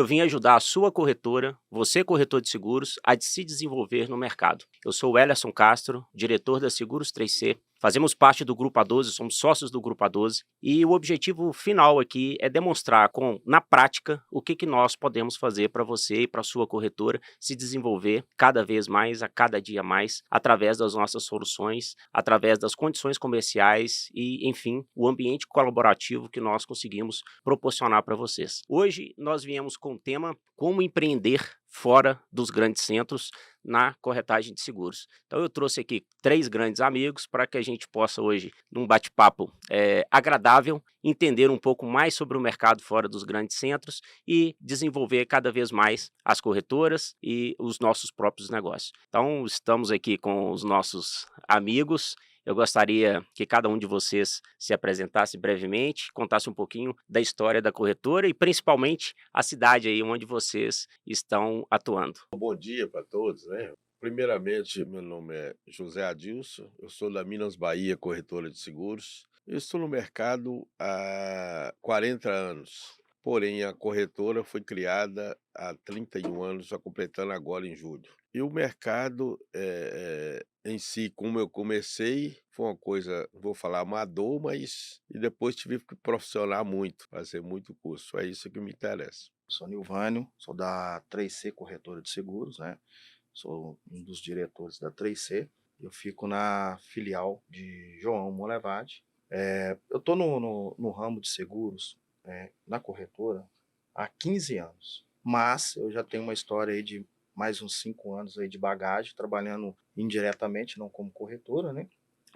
eu vim ajudar a sua corretora, você corretor de seguros, a se desenvolver no mercado. Eu sou o Ellerson Castro, diretor da Seguros 3C. Fazemos parte do Grupo A12, somos sócios do Grupo A12 e o objetivo final aqui é demonstrar na prática o que nós podemos fazer para você e para a sua corretora se desenvolver cada vez mais, a cada dia mais, através das nossas soluções, através das condições comerciais e, enfim, o ambiente colaborativo que nós conseguimos proporcionar para vocês. Hoje nós viemos com o tema como empreender fora dos grandes centros na corretagem de seguros. Então eu trouxe aqui 3 grandes amigos para que a gente possa hoje, num bate-papo agradável, entender um pouco mais sobre o mercado fora dos grandes centros e desenvolver cada vez mais as corretoras e os nossos próprios negócios. Então estamos aqui com os nossos amigos. Eu gostaria que cada um de vocês se apresentasse brevemente, contasse um pouquinho da história da corretora e principalmente a cidade aí onde vocês estão atuando. Bom dia para todos, né? Primeiramente, meu nome é José Adilson, eu sou da Minas Bahia Corretora de Seguros. Eu estou no mercado há 40 anos, porém a corretora foi criada há 31 anos, já completando agora em julho. E o mercado em si, como eu comecei, foi uma coisa, não vou falar amador, mas e depois tive que profissionar muito, fazer muito curso. É isso que me interessa. Sou Nilvânio, sou da 3C Corretora de Seguros, né? Sou um dos diretores da 3C. Eu fico na filial de João Molevade. Eu estou no ramo de seguros, na corretora, há 15 anos. Mas eu já tenho uma história aí de mais uns 5 anos aí de bagagem, trabalhando indiretamente, não como corretora, né?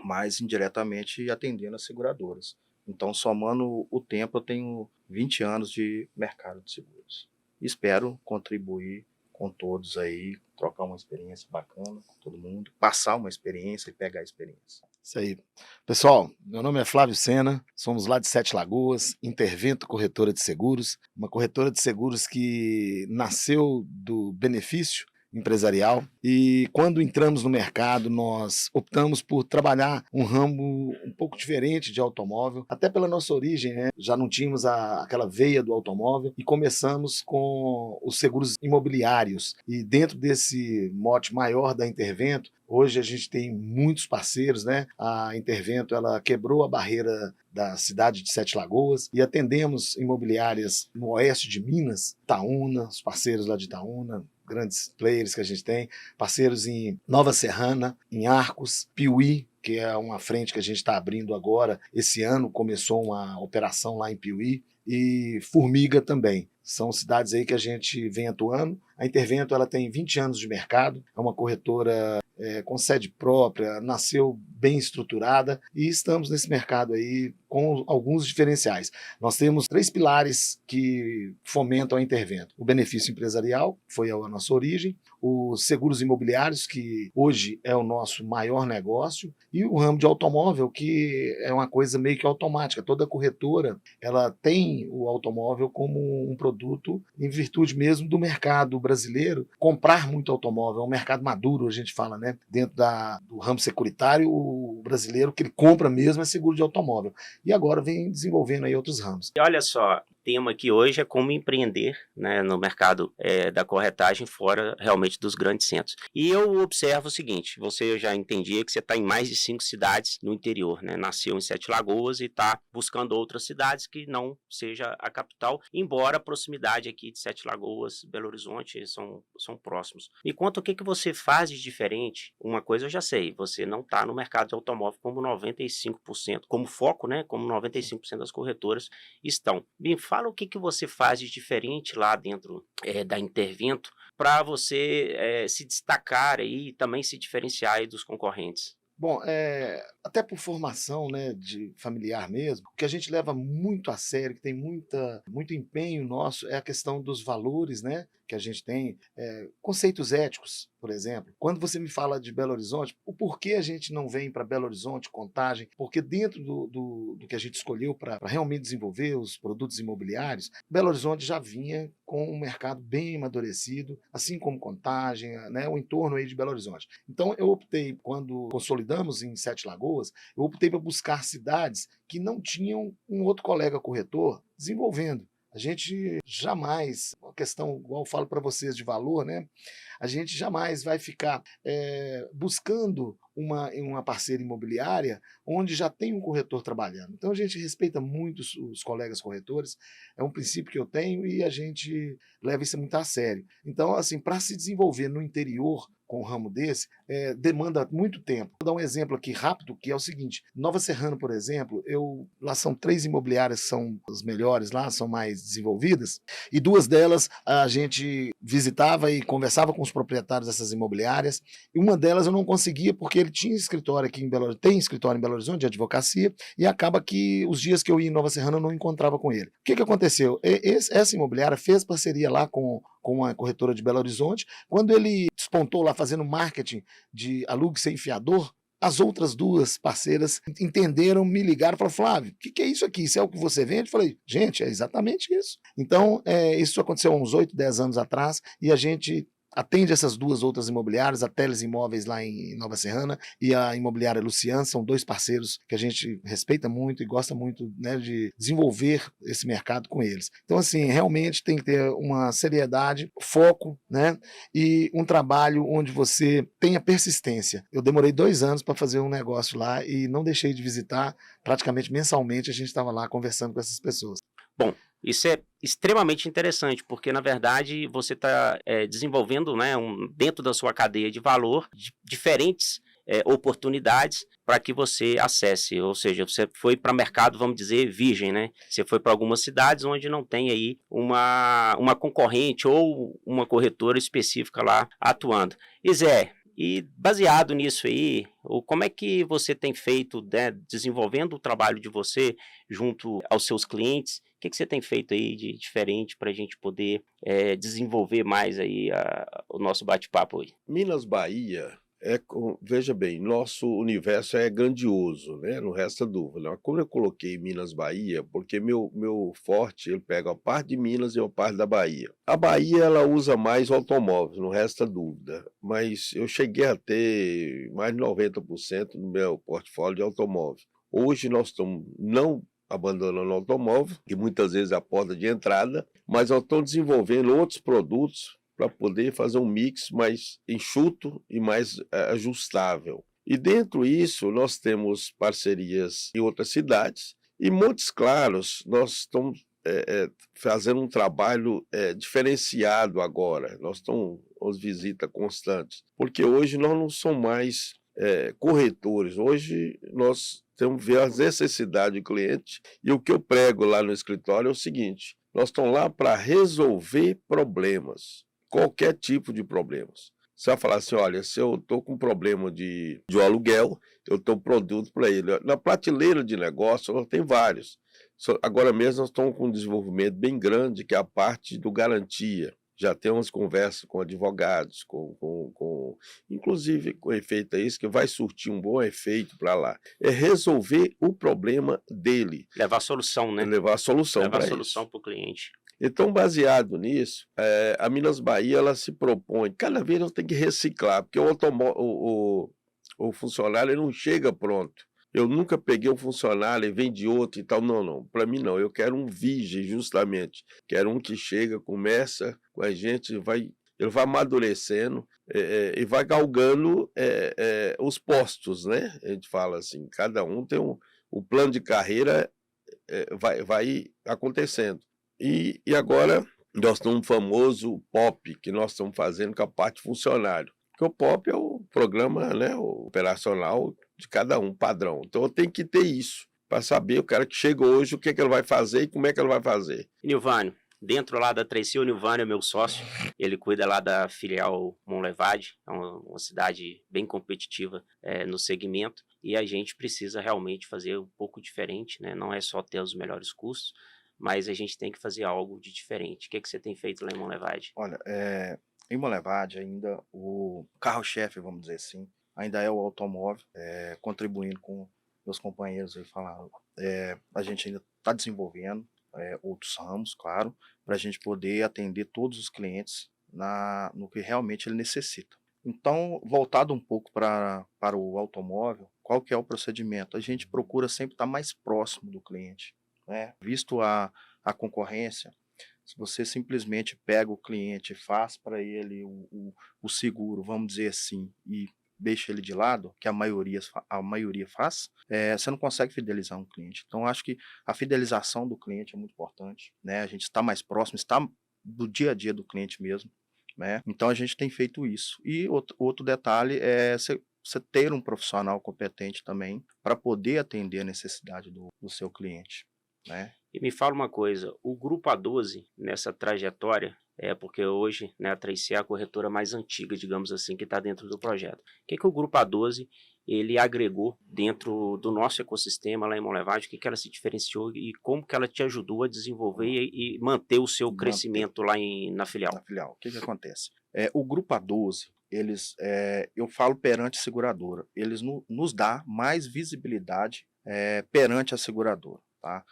Mas indiretamente atendendo as seguradoras. Então, somando o tempo, eu tenho 20 anos de mercado de seguros. Espero contribuir com todos aí, trocar uma experiência bacana com todo mundo, passar uma experiência e pegar a experiência. Isso aí. Pessoal, meu nome é Flávio Sena, somos lá de Sete Lagoas, Intervento Corretora de Seguros, uma corretora de seguros que nasceu do benefício empresarial e quando entramos no mercado nós optamos por trabalhar um ramo um pouco diferente de automóvel, até pela nossa origem, né? Já não tínhamos aquela veia do automóvel e começamos com os seguros imobiliários e dentro desse mote maior da Intervento, hoje a gente tem muitos parceiros, né? A Intervento ela quebrou a barreira da cidade de Sete Lagoas e atendemos imobiliárias no oeste de Minas, Itaúna, os parceiros lá de Itaúna, grandes players que a gente tem, parceiros em Nova Serrana, em Arcos, Piuí, que é uma frente que a gente está abrindo agora. Esse ano começou uma operação lá em Piuí e Formiga também. São cidades aí que a gente vem atuando. A Intervento ela tem 20 anos de mercado, é uma corretora com sede própria, nasceu bem estruturada e estamos nesse mercado aí com alguns diferenciais. Nós temos 3 pilares que fomentam a Intervento. O benefício empresarial, que foi a nossa origem, os seguros imobiliários, que hoje é o nosso maior negócio, e o ramo de automóvel, que é uma coisa meio que automática. Toda corretora ela tem o automóvel como um produto em virtude mesmo do mercado brasileiro. Comprar muito automóvel, é um mercado maduro, a gente fala, né? Dentro do ramo securitário, o brasileiro que ele compra mesmo é seguro de automóvel. E agora vem desenvolvendo aí outros ramos. E olha só, o tema aqui hoje é como empreender, né, no mercado da corretagem fora realmente dos grandes centros. E eu observo o seguinte, eu já entendia que você está em mais de 5 cidades no interior, né? Nasceu em Sete Lagoas e está buscando outras cidades que não seja a capital, embora a proximidade aqui de Sete Lagoas, Belo Horizonte são próximos. Me conta o que você faz de diferente. Uma coisa eu já sei, você não está no mercado de automóvel como 95%, como foco, né? Como 95% das corretoras estão. Me fala o que você faz de diferente lá dentro da Intervento para você se destacar aí e também se diferenciar aí dos concorrentes. Bom, até por formação, né, de familiar mesmo, o que a gente leva muito a sério, que tem muito empenho nosso, é a questão dos valores, né, que a gente tem, conceitos éticos, por exemplo. Quando você me fala de Belo Horizonte, o porquê a gente não vem para Belo Horizonte, Contagem, porque dentro do que a gente escolheu para realmente desenvolver os produtos imobiliários, Belo Horizonte já vinha com um mercado bem amadurecido, assim como Contagem, né, o entorno aí de Belo Horizonte. Então eu optei, quando consolidamos em Sete Lagoas, eu optei por buscar cidades que não tinham um outro colega corretor desenvolvendo. A gente jamais questão, igual eu falo para vocês, de valor, né? A gente jamais vai ficar buscando uma parceira imobiliária onde já tem um corretor trabalhando. Então a gente respeita muito os colegas corretores, é um princípio que eu tenho e a gente leva isso muito a sério. Então, assim, para se desenvolver no interior com um ramo desse, demanda muito tempo. Vou dar um exemplo aqui rápido, que é o seguinte: Nova Serrana, por exemplo, lá são 3 imobiliárias que são as melhores lá, são mais desenvolvidas, e 2 delas a gente visitava e conversava com os proprietários dessas imobiliárias, e uma delas eu não conseguia porque ele tinha escritório aqui em tem escritório em Belo Horizonte de advocacia, e acaba que os dias que eu ia em Nova Serrana eu não encontrava com ele. O que aconteceu? Essa imobiliária fez parceria lá com uma corretora de Belo Horizonte. Quando ele despontou lá fazendo marketing de alugue sem fiador, as outras 2 parceiras entenderam, me ligaram e falaram: Flávio, o que é isso aqui? Isso é o que você vende? Eu falei: gente, é exatamente isso. Então, isso aconteceu há uns 8, 10 anos atrás, e a gente atende essas 2 outras imobiliárias, a Teles Imóveis lá em Nova Serrana e a imobiliária Lucian, são 2 parceiros que a gente respeita muito e gosta muito, né, de desenvolver esse mercado com eles. Então, assim, realmente tem que ter uma seriedade, foco, né, e um trabalho onde você tenha persistência. Eu demorei 2 anos para fazer um negócio lá e não deixei de visitar, praticamente mensalmente a gente estava lá conversando com essas pessoas. Bom, isso é extremamente interessante, porque na verdade você está desenvolvendo, né, dentro da sua cadeia de valor, diferentes oportunidades para que você acesse, ou seja, você foi para mercado, vamos dizer, virgem, né? Você foi para algumas cidades onde não tem aí uma concorrente ou uma corretora específica lá atuando. E Zé, e baseado nisso aí, como é que você tem feito, né, desenvolvendo o trabalho de você junto aos seus clientes? O que você tem feito aí de diferente para a gente poder desenvolver mais aí o nosso bate-papo aí? Minas Bahia veja bem, nosso universo é grandioso, né? Não resta dúvida. Mas como eu coloquei Minas Bahia, porque meu forte, ele pega a parte de Minas e a parte da Bahia. A Bahia, ela usa mais automóveis, não resta dúvida. Mas eu cheguei a ter mais de 90% no meu portfólio de automóvel. Hoje nós estamos não abandonando o automóvel, que muitas vezes é a porta de entrada, mas nós estamos desenvolvendo outros produtos para poder fazer um mix mais enxuto e mais ajustável. E dentro disso, nós temos parcerias em outras cidades e Montes Claros, nós estamos fazendo um trabalho diferenciado agora. Nós estamos com visitas constantes, porque hoje nós não somos mais corretores, hoje nós temos que ver as necessidades do cliente, e o que eu prego lá no escritório é o seguinte: nós estamos lá para resolver problemas, qualquer tipo de problemas. Você vai falar assim: olha, se eu estou com um problema de aluguel, eu tenho um produto para ele. Na prateleira de negócio, nós tem vários. Agora mesmo nós estamos com um desenvolvimento bem grande, que é a parte do garantia. Já temos conversas com advogados, inclusive com efeito a isso, que vai surtir um bom efeito para lá. É resolver o problema dele. Levar a solução, né? Levar a solução para isso. Levar a solução para o cliente. Então, baseado nisso, a Minas Bahia ela se propõe, cada vez eu tenho que reciclar, porque o funcionário ele não chega pronto. Eu nunca peguei um funcionário e vendi outro e tal. Não, não. Para mim, não. Eu quero um virgem, justamente. Quero um que chega, começa com a gente, ele vai amadurecendo e vai galgando os postos, né? A gente fala assim, cada um tem o plano de carreira vai acontecendo. E agora nós temos um famoso POP que nós estamos fazendo com a parte funcionário. Porque o POP é o programa, né, o operacional de cada um, padrão. Então eu tenho que ter isso para saber o cara que chega hoje, o que ele vai fazer e como é que ele vai fazer. Nilvânio, dentro lá da 3C, o Nilvânio é meu sócio. Ele cuida lá da filial Monlevade, é uma cidade bem competitiva no segmento. E a gente precisa realmente fazer um pouco diferente, né? Não é só ter os melhores custos, mas a gente tem que fazer algo de diferente. O que você tem feito lá em Monlevade? Olha, em Monlevade ainda o carro-chefe, vamos dizer assim, ainda é o automóvel, contribuindo com meus companheiros aí falaram. A gente ainda está desenvolvendo outros ramos, claro, para a gente poder atender todos os clientes no que realmente ele necessita. Então, voltado um pouco para o automóvel, qual que é o procedimento? A gente procura sempre estar mais próximo do cliente, né? Visto a concorrência, Se você simplesmente pega o cliente e faz para ele o seguro, vamos dizer assim, e deixa ele de lado, que a maioria faz, você não consegue fidelizar um cliente. Então, acho que a fidelização do cliente é muito importante, né? A gente está mais próximo, está do dia a dia do cliente mesmo, né? Então, a gente tem feito isso. E outro detalhe é você ter um profissional competente também para poder atender a necessidade do seu cliente, né? E me fala uma coisa, o Grupo A12, nessa trajetória, porque hoje, né, a 3C é a corretora mais antiga, digamos assim, que está dentro do projeto. O que o Grupo A12 ele agregou dentro do nosso ecossistema lá em Monlevade, o que ela se diferenciou e como que ela te ajudou a desenvolver e manter o seu crescimento lá na filial? Na filial. O que acontece? O Grupo A12, eu falo perante a seguradora, eles nos dá mais visibilidade perante a seguradora, tá?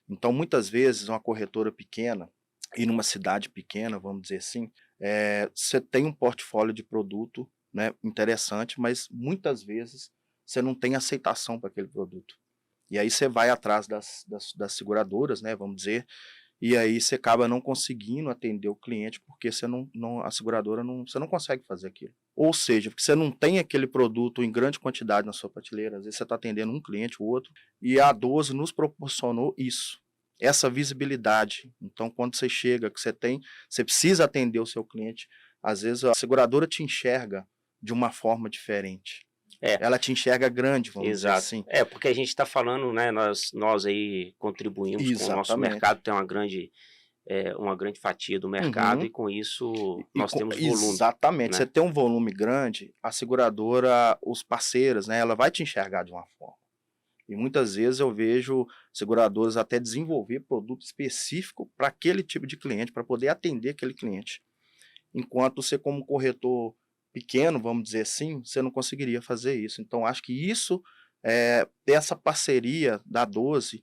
Então, muitas vezes, uma corretora pequena, e numa cidade pequena, vamos dizer assim, você tem um portfólio de produto, né, interessante, mas muitas vezes você não tem aceitação para aquele produto. E aí você vai atrás das seguradoras, né, vamos dizer, e aí você acaba não conseguindo atender o cliente porque a seguradora você não consegue fazer aquilo. Ou seja, porque você não tem aquele produto em grande quantidade na sua prateleira, às vezes você está atendendo um cliente, o outro, e a A12 nos proporcionou isso, essa visibilidade. Então, quando você chega, que você precisa atender o seu cliente, às vezes a seguradora te enxerga de uma forma diferente. Ela te enxerga grande, vamos dizer assim. Porque a gente está falando, né, nós aí contribuímos com o nosso mercado, tem uma grande fatia do mercado e com isso nós temos volume. Exatamente, né? Você tem um volume grande, a seguradora, os parceiros, né, ela vai te enxergar de uma forma. E muitas vezes eu vejo seguradoras até desenvolver produto específico para aquele tipo de cliente, para poder atender aquele cliente. Enquanto você, como corretor pequeno, vamos dizer assim, você não conseguiria fazer isso. Então, acho que isso, essa parceria da 12,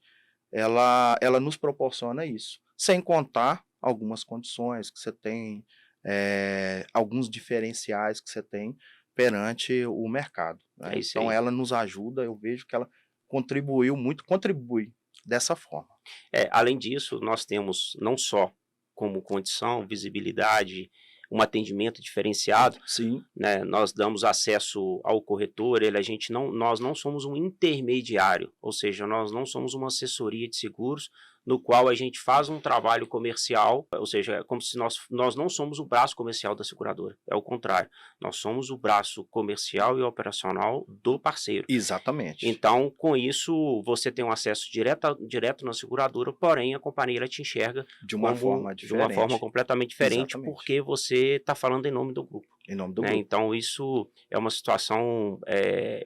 ela nos proporciona isso. Sem contar algumas condições que você tem, alguns diferenciais que você tem perante o mercado. Né? Então, ela nos ajuda, eu vejo que ela contribui dessa forma. Além disso, nós temos não só como condição, visibilidade, um atendimento diferenciado. Sim. Né? Nós damos acesso ao corretor, nós não somos um intermediário, ou seja, nós não somos uma assessoria de seguros no qual a gente faz um trabalho comercial, ou seja, é como se nós não somos o braço comercial da seguradora, é o contrário, nós somos o braço comercial e operacional do parceiro. Exatamente. Então, com isso, você tem um acesso direto na seguradora, porém a companhia ela te enxerga de uma forma completamente diferente. Exatamente. Porque você está falando em nome do grupo. Em nome do grupo. Então, isso é uma situação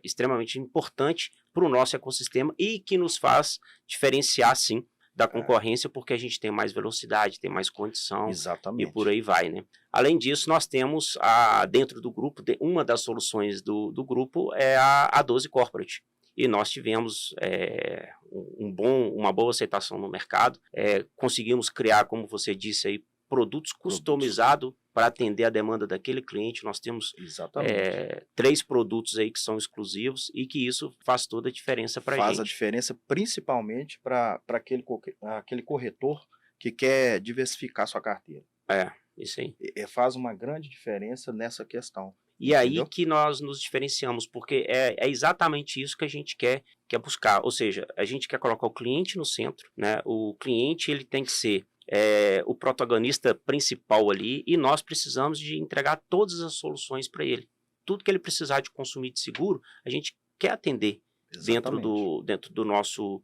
extremamente importante para o nosso ecossistema e que nos faz diferenciar, sim, da concorrência, porque a gente tem mais velocidade, tem mais condição. Exatamente. E por aí vai, né? Além disso, nós temos dentro do grupo, uma das soluções do grupo é a A12 Corporate. E nós tivemos uma boa aceitação no mercado, conseguimos criar, como você disse aí, produtos customizados para atender a demanda daquele cliente. Nós temos 3 produtos aí que são exclusivos e que isso faz toda a diferença para a gente. Faz a diferença principalmente para aquele corretor que quer diversificar sua carteira. Isso aí. Faz uma grande diferença nessa questão. E aí que nós nos diferenciamos, porque é exatamente isso que a gente quer buscar. Ou seja, a gente quer colocar o cliente no centro, né? O cliente ele tem que ser o protagonista principal ali e nós precisamos de entregar todas as soluções para ele. Tudo que ele precisar de consumir de seguro, a gente quer atender dentro do nosso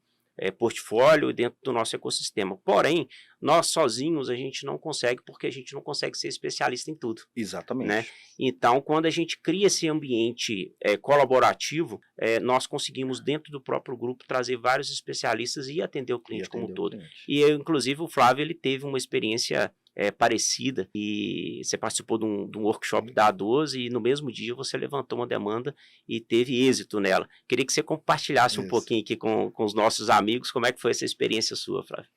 portfólio e dentro do nosso ecossistema. Porém, nós sozinhos a gente não consegue, porque a gente não consegue ser especialista em tudo. Exatamente. Né? Então, quando a gente cria esse ambiente colaborativo, nós conseguimos dentro do próprio grupo trazer vários especialistas e atender o cliente como um todo. E inclusive o Flávio ele teve uma experiência parecida e você participou de um workshop da A12 e no mesmo dia você levantou uma demanda e teve êxito nela. Queria que você compartilhasse um pouquinho aqui com os nossos amigos como é que foi essa experiência sua, Flávio.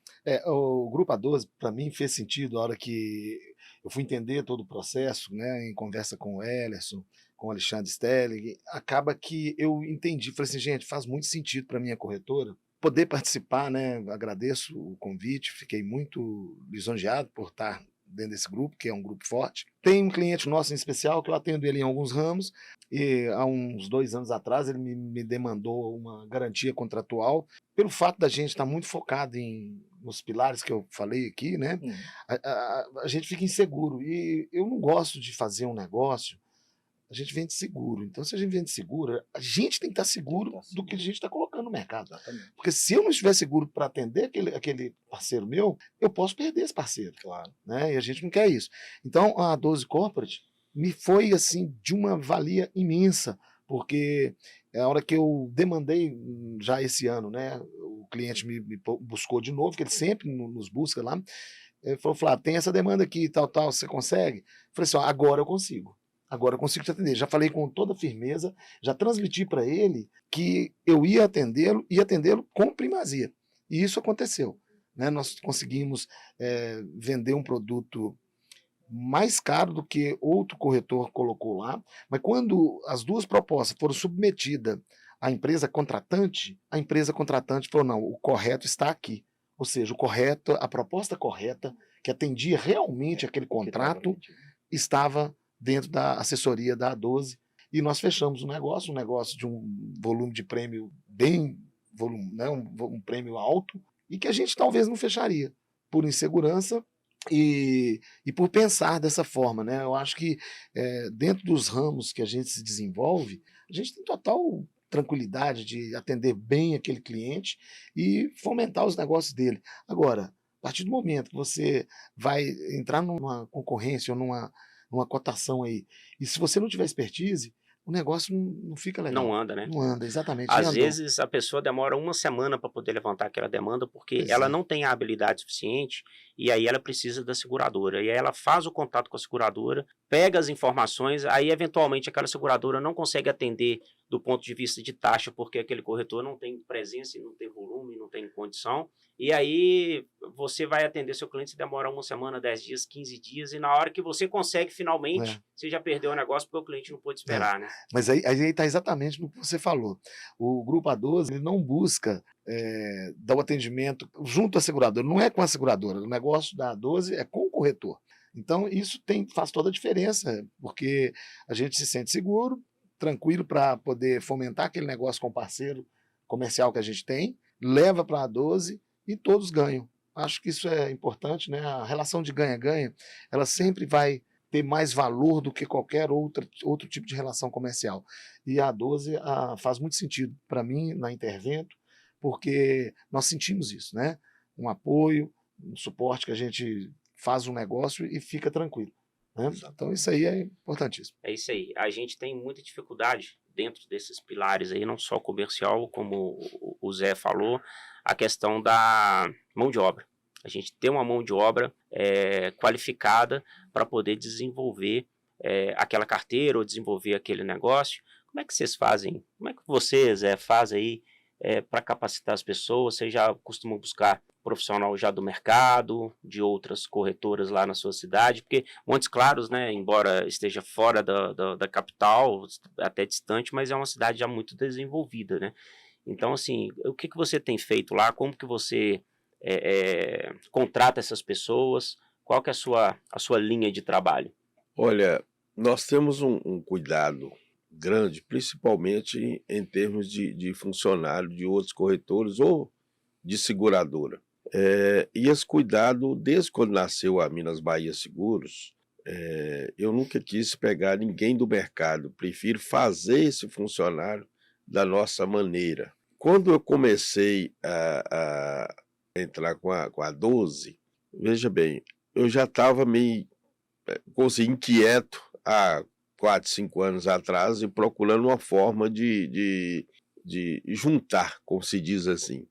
O Grupo A12 para mim fez sentido a hora que eu fui entender todo o processo, né, em conversa com o Ellerson, com o Alexandre Stelling, acaba que eu entendi, falei assim, gente, faz muito sentido para minha corretora, poder participar, né? Agradeço o convite, fiquei muito lisonjeado por estar dentro desse grupo, que é um grupo forte. Tem um cliente nosso em especial, que eu atendo ele em alguns ramos, e há uns 2 anos atrás ele me demandou uma garantia contratual, pelo fato da gente estar muito focado nos pilares que eu falei aqui, né? A gente fica inseguro, e eu não gosto de fazer um negócio. A gente vende seguro. Então, se a gente vende seguro, a gente tem que estar seguro do que a gente está colocando no mercado. Exatamente. Porque se eu não estiver seguro para atender aquele parceiro meu, eu posso perder esse parceiro. Claro. Né? E a gente não quer isso. Então, a 12 Corporate me foi assim de uma valia imensa, porque é a hora que eu demandei já esse ano, né? O cliente me buscou de novo, que ele sempre nos busca lá. Ele falou, Flávio, tem essa demanda aqui, tal, você consegue? Eu falei assim, ó, agora eu consigo. Agora eu consigo te atender. Já falei com toda firmeza, já transmiti para ele que eu ia atendê-lo com primazia. E isso aconteceu. Né? Nós conseguimos vender um produto mais caro do que outro corretor colocou lá, mas quando as duas propostas foram submetidas à empresa contratante, a empresa contratante falou, não, o correto está aqui. Ou seja, o correto, a proposta correta, que atendia realmente aquele contrato, estava dentro da assessoria da A12, e nós fechamos um negócio de um volume de prêmio bem, né, um prêmio alto, e que a gente talvez não fecharia, por insegurança e por pensar dessa forma. Né? Eu acho que dentro dos ramos que a gente se desenvolve, a gente tem total tranquilidade de atender bem aquele cliente e fomentar os negócios dele. Agora, a partir do momento que você vai entrar numa concorrência ou numa cotação aí, e se você não tiver expertise, o negócio não fica legal. Não anda, né? Não anda, exatamente. Às vezes a pessoa demora 1 semana para poder levantar aquela demanda, porque ela não tem a habilidade suficiente, e aí ela precisa da seguradora. E aí ela faz o contato com a seguradora, pega as informações, aí eventualmente aquela seguradora não consegue atender do ponto de vista de taxa, porque aquele corretor não tem presença, não tem volume, não tem condição. E aí você vai atender seu cliente, se demora 1 semana, 10 dias, 15 dias, e na hora que você consegue finalmente, você já perdeu o negócio porque o cliente não pôde esperar, né? Mas aí está exatamente no que você falou. O Grupo A12 ele não busca dar o atendimento junto à seguradora, não é com a seguradora, o negócio da A12 é com o corretor. Então isso faz toda a diferença, porque a gente se sente seguro, tranquilo para poder fomentar aquele negócio com o parceiro comercial que a gente tem, leva para a A12 e todos ganham. Acho que isso é importante, né? A relação de ganha-ganha, ela sempre vai ter mais valor do que qualquer outro tipo de relação comercial. E a A12 faz muito sentido para mim na Intervento, porque nós sentimos isso, né? Um apoio, um suporte que a gente faz um negócio e fica tranquilo. Né? Então isso aí é importantíssimo. É isso aí. A gente tem muita dificuldade dentro desses pilares aí, não só comercial, como o Zé falou, a questão da mão de obra. A gente tem uma mão de obra qualificada para poder desenvolver aquela carteira ou desenvolver aquele negócio. Como é que vocês fazem? Como é que vocês faz aí para capacitar as pessoas? Vocês já costumam buscar profissional já do mercado, de outras corretoras lá na sua cidade? Porque Montes Claros, né, embora esteja fora da capital, até distante, mas é uma cidade já muito desenvolvida, né? Então, assim, o que você tem feito lá? Como que você contrata essas pessoas? Qual que é a sua linha de trabalho? Olha, nós temos um cuidado grande, principalmente em termos de funcionário de outros corretores ou de seguradora. E esse cuidado, desde quando nasceu a Minas Bahia Seguros, eu nunca quis pegar ninguém do mercado, prefiro fazer esse funcionário da nossa maneira. Quando eu comecei a entrar com a 12, veja bem, eu já estava meio inquieto há 4, 5 anos atrás e procurando uma forma de juntar, como se diz assim.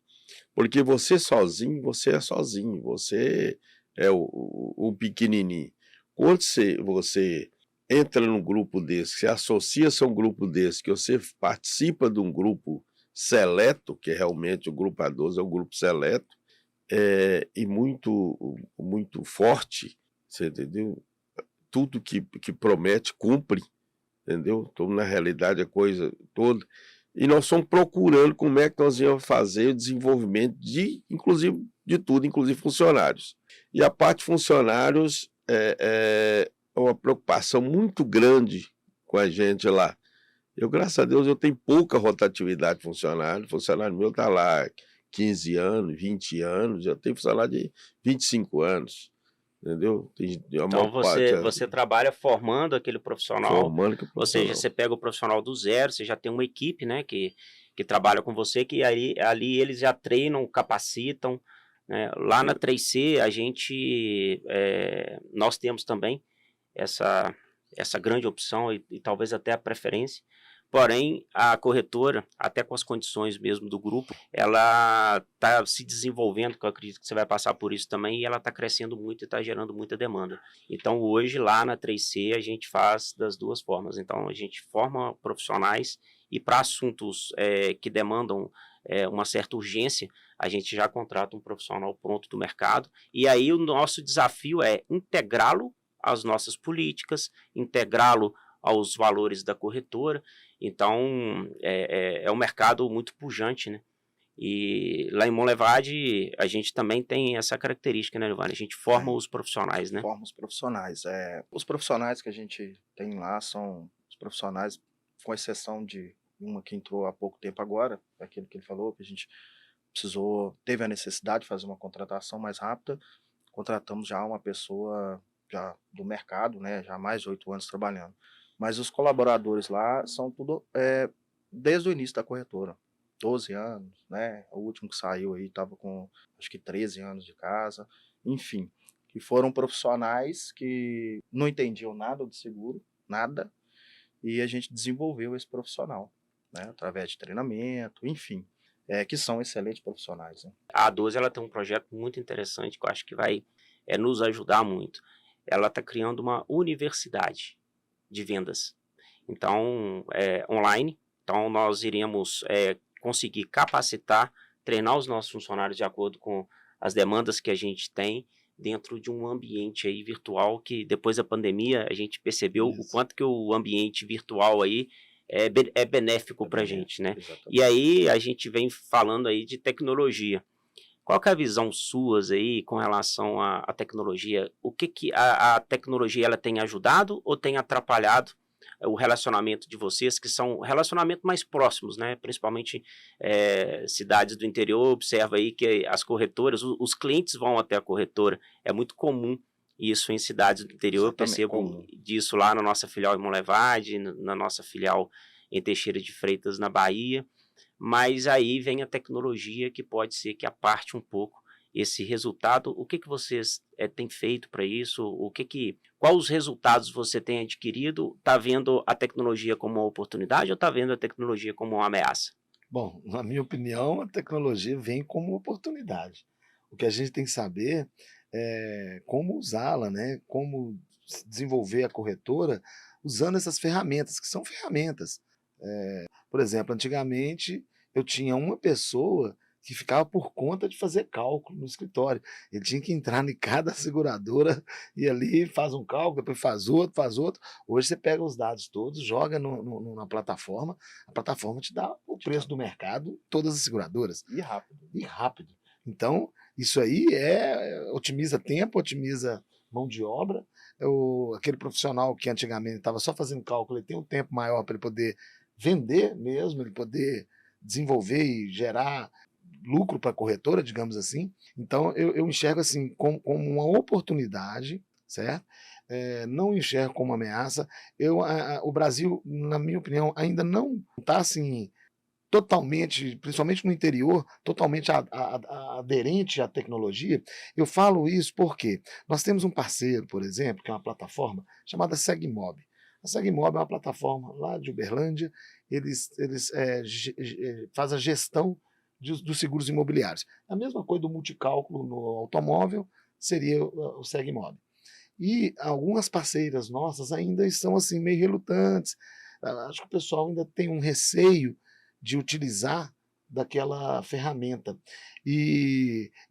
Porque você sozinho, você é sozinho, você é o pequenininho. Quando você entra num grupo desse, se associa-se a um grupo desse, que você participa de um grupo seleto, que realmente o Grupo A12 é um grupo seleto, e muito, muito forte, você entendeu? Tudo que promete, cumpre, entendeu? Então, na realidade, a coisa toda. e nós estamos procurando como é que nós íamos fazer o desenvolvimento inclusive, de tudo, inclusive funcionários. E a parte de funcionários é uma preocupação muito grande com a gente lá. Eu, graças a Deus, eu tenho pouca rotatividade de funcionário. O funcionário meu está lá 15 anos, 20 anos, eu tenho funcionário de 25 anos, entendeu? Então você trabalha formando aquele profissional, formando que ou seja, você pega o profissional do zero, você já tem uma equipe, né, que trabalha com você, que ali eles já treinam, capacitam, né? Lá na 3C nós temos também essa grande opção e talvez até a preferência. Porém, a corretora, até com as condições mesmo do grupo, ela está se desenvolvendo, que eu acredito que você vai passar por isso também, e ela está crescendo muito e está gerando muita demanda. Então, hoje, lá na 3C, a gente faz das duas formas. Então, a gente forma profissionais e para assuntos que demandam uma certa urgência, a gente já contrata um profissional pronto do mercado. E aí, o nosso desafio é integrá-lo às nossas políticas, integrá-lo aos valores da corretora. Então, é um mercado muito pujante, né? E lá em Monlevade, a gente também tem essa característica, né, Giovanni? A gente forma os profissionais, né? Forma os profissionais. Os profissionais que a gente tem lá são os profissionais, com exceção de uma que entrou há pouco tempo agora, aquilo que ele falou, que a gente teve a necessidade de fazer uma contratação mais rápida. Contratamos já uma pessoa já do mercado, né, já há mais de 8 anos trabalhando. Mas os colaboradores lá são tudo desde o início da corretora, 12 anos, né? O último que saiu aí estava com acho que 13 anos de casa, enfim, que foram profissionais que não entendiam nada de seguro, nada, e a gente desenvolveu esse profissional, né? Através de treinamento, enfim, que são excelentes profissionais, né? A A12 ela tem um projeto muito interessante que eu acho que vai nos ajudar muito. Ela está criando uma universidade de vendas. Então, online. Então, nós iremos conseguir capacitar, treinar os nossos funcionários de acordo com as demandas que a gente tem dentro de um ambiente aí virtual que depois da pandemia a gente percebeu o quanto que o ambiente virtual aí é benéfico para a gente, né? Exatamente. E aí a gente vem falando aí de tecnologia. Qual que é a visão suas aí com relação à tecnologia? O que a tecnologia ela tem ajudado ou tem atrapalhado o relacionamento de vocês, que são relacionamentos mais próximos, né? Principalmente cidades do interior, observa aí que as corretoras, os clientes vão até a corretora, é muito comum isso em cidades do interior. Exatamente, eu percebo comum. disso lá na nossa filial em Monlevade, na nossa filial em Teixeira de Freitas, na Bahia. Mas aí vem a tecnologia que pode ser que aparte um pouco esse resultado. O que vocês têm feito para isso? Quais os resultados você tem adquirido? Está vendo a tecnologia como uma oportunidade ou está vendo a tecnologia como uma ameaça? Bom, na minha opinião, a tecnologia vem como oportunidade. O que a gente tem que saber é como usá-la, né? Como desenvolver a corretora usando essas ferramentas, que são ferramentas. Por exemplo, antigamente eu tinha uma pessoa que ficava por conta de fazer cálculo no escritório. Ele tinha que entrar em cada seguradora e ali faz um cálculo, depois faz outro, faz outro. Hoje você pega os dados todos, joga na plataforma, a plataforma te dá o preço do mercado, todas as seguradoras. E rápido. E rápido. Então, isso aí otimiza tempo, otimiza mão de obra. Aquele profissional que antigamente estava só fazendo cálculo, ele tem um tempo maior para ele poder vender mesmo, ele poder desenvolver e gerar lucro para a corretora, digamos assim. Então, eu enxergo assim como uma oportunidade, certo? Não enxergo como uma ameaça. O Brasil, na minha opinião, ainda não está assim totalmente, principalmente no interior, totalmente aderente à tecnologia. Eu falo isso porque nós temos um parceiro, por exemplo, que é uma plataforma chamada Segmob. A Segmob é uma plataforma lá de Uberlândia, eles fazem a gestão dos seguros imobiliários. A mesma coisa do multicálculo no automóvel seria o Segmob. E algumas parceiras nossas ainda estão assim meio relutantes. Acho que o pessoal ainda tem um receio de utilizar daquela ferramenta.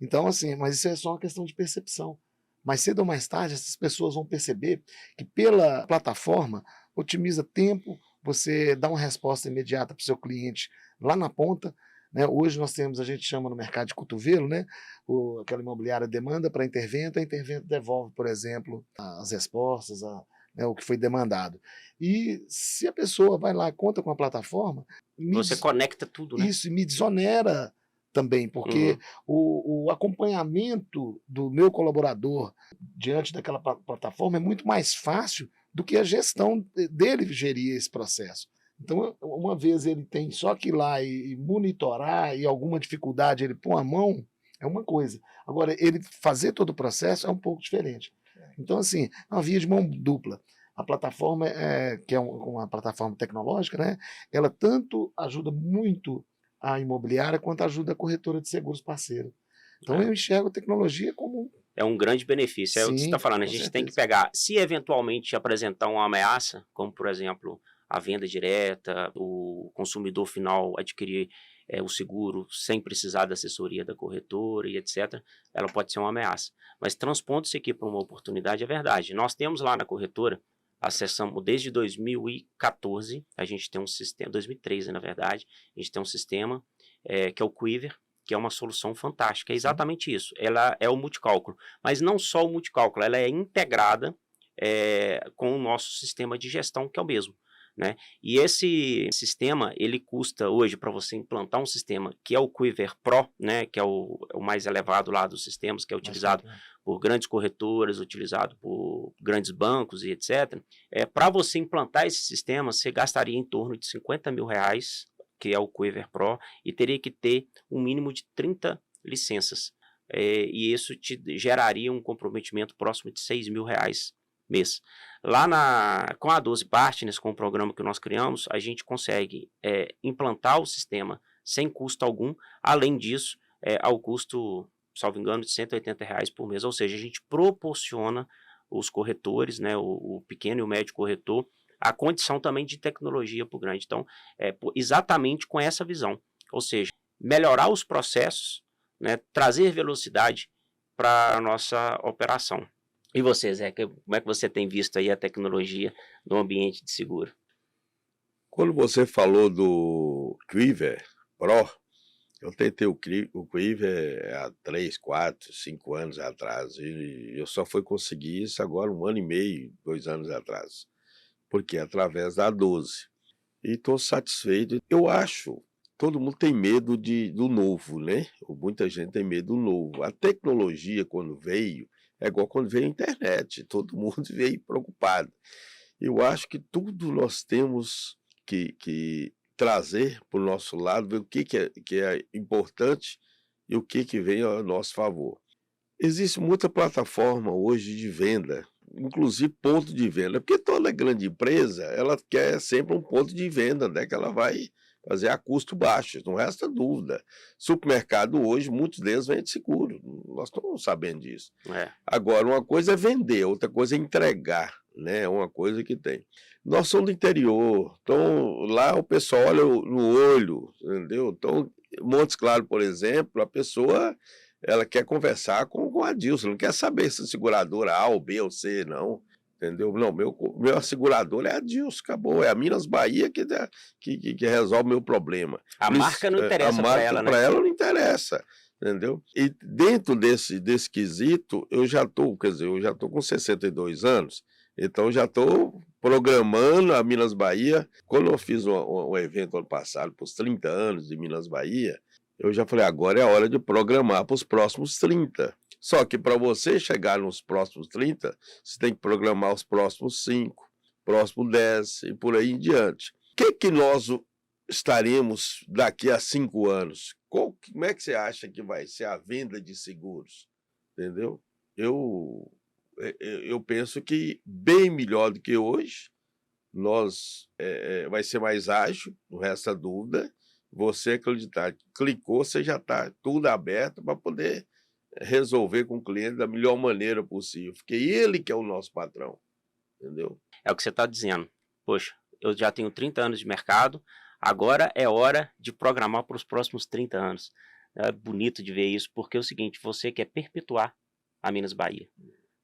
Então, assim, mas isso é só uma questão de percepção. Mais cedo ou mais tarde, essas pessoas vão perceber que pela plataforma otimiza tempo, você dá uma resposta imediata para o seu cliente lá na ponta, né? Hoje nós temos, a gente chama no mercado de cotovelo, né? Aquela imobiliária demanda para a Intervento devolve, por exemplo, as respostas, né, o que foi demandado. E se a pessoa vai lá e conta com a plataforma, Você conecta tudo, né? isso me desonera também, porque o acompanhamento do meu colaborador diante daquela plataforma é muito mais fácil do que a gestão dele gerir esse processo. Então, uma vez ele tem só que ir lá e monitorar e alguma dificuldade ele pôr a mão, é uma coisa. Agora, ele fazer todo o processo é um pouco diferente. Então, assim, é uma via de mão dupla. A plataforma, que é uma plataforma tecnológica, né, ela tanto ajuda muito a imobiliária quanto ajuda a corretora de seguros parceira. Então, eu enxergo a tecnologia como... É um grande benefício. É o que você está falando. A gente tem que pegar, se eventualmente apresentar uma ameaça, como, por exemplo, a venda direta, o consumidor final adquirir o seguro sem precisar da assessoria da corretora e etc., ela pode ser uma ameaça. Mas transpondo isso aqui para uma oportunidade, é verdade. Nós temos lá na corretora, acessamos desde 2014, a gente tem um sistema, 2013 na verdade, a gente tem um sistema que é o Quiver, que é uma solução fantástica, é exatamente isso, ela é o multicálculo, mas não só o multicálculo, ela é integrada com o nosso sistema de gestão, que é o mesmo. Né? E esse sistema, ele custa hoje, para você implantar um sistema que é o Quiver Pro, né, que é o mais elevado lá dos sistemas, que é utilizado por grandes corretoras, utilizado por grandes bancos e etc. Para você implantar esse sistema, você gastaria em torno de R$50 mil, que é o Quiver Pro, e teria que ter um mínimo de 30 licenças. E isso te geraria um comprometimento próximo de R$6 mil mês. Lá com a 12 Partners, com o programa que nós criamos, a gente consegue implantar o sistema sem custo algum, além disso, ao custo, salvo engano, de R$180 por mês, ou seja, a gente proporciona os corretores, né, o pequeno e o médio corretor, a condição também de tecnologia para o grande. Então, exatamente com essa visão, ou seja, melhorar os processos, né, trazer velocidade para a nossa operação. E você, Zé, como é que você tem visto aí a tecnologia no ambiente de seguro? Quando você falou do Quiver Pro, eu tentei o Quiver há 3, 4, 5 anos atrás, e eu só fui conseguir isso agora 1 ano e meio, 2 anos atrás, porque é através da 12. E estou satisfeito. Eu acho, todo mundo tem medo do novo, né? Muita gente tem medo do novo. A tecnologia, quando veio, é igual quando veio a internet, todo mundo veio preocupado. Eu acho que tudo nós temos que trazer para o nosso lado, ver o que é importante e o que vem a nosso favor. Existe muita plataforma hoje de venda, inclusive ponto de venda, porque toda grande empresa, ela quer sempre um ponto de venda, né, que ela vai fazer a custo baixo, não resta dúvida. Supermercado hoje, muitos deles vendem seguro, nós estamos sabendo disso. Agora, uma coisa é vender, outra coisa é entregar, né? É uma coisa que tem. Nós somos do interior, então lá o pessoal olha no olho, entendeu? Então, Montes Claros, por exemplo, a pessoa ela quer conversar com a Dilson, não quer saber se a seguradora A ou B ou C, não. Entendeu? Não, meu assegurador é a Dilson, acabou. É a Minas Bahia que resolve o meu problema. A marca não interessa para ela, né? Para ela não interessa, entendeu? E dentro desse quesito, eu já estou com 62 anos, então já estou programando a Minas Bahia. Quando eu fiz um evento ano passado, para os 30 anos de Minas Bahia, eu já falei, agora é a hora de programar para os próximos 30. Só que para você chegar nos próximos 30, você tem que programar os próximos 5, próximos 10 e por aí em diante. O que nós estaremos daqui a 5 anos? Como é que você acha que vai ser a venda de seguros? Entendeu? Eu penso que bem melhor do que hoje, vai ser mais ágil, não resta dúvida. Você acreditar, clicou, você já está tudo aberto para poder resolver com o cliente da melhor maneira possível, porque ele que é o nosso patrão, entendeu? É o que você está dizendo. Poxa, eu já tenho 30 anos de mercado, agora é hora de programar para os próximos 30 anos. É bonito de ver isso, porque é o seguinte, você quer perpetuar a Minas Bahia,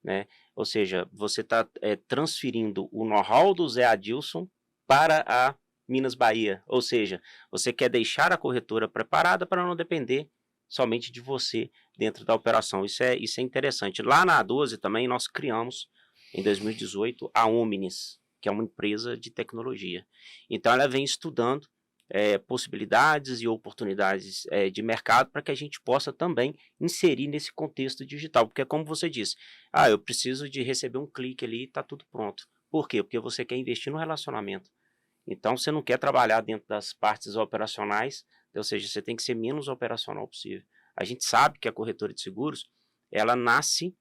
né? Ou seja, você está transferindo o know-how do Zé Adilson para a Minas Bahia, ou seja, você quer deixar a corretora preparada para não depender somente de você dentro da operação. Isso é interessante. Lá na A12 também nós criamos, em 2018, a Omnis, que é uma empresa de tecnologia. Então ela vem estudando possibilidades e oportunidades de mercado para que a gente possa também inserir nesse contexto digital, porque como você disse, eu preciso de receber um clique ali e está tudo pronto. Por quê? Porque você quer investir no relacionamento. Então você não quer trabalhar dentro das partes operacionais, ou seja, você tem que ser menos operacional possível. A gente sabe que a corretora de seguros, ela nasce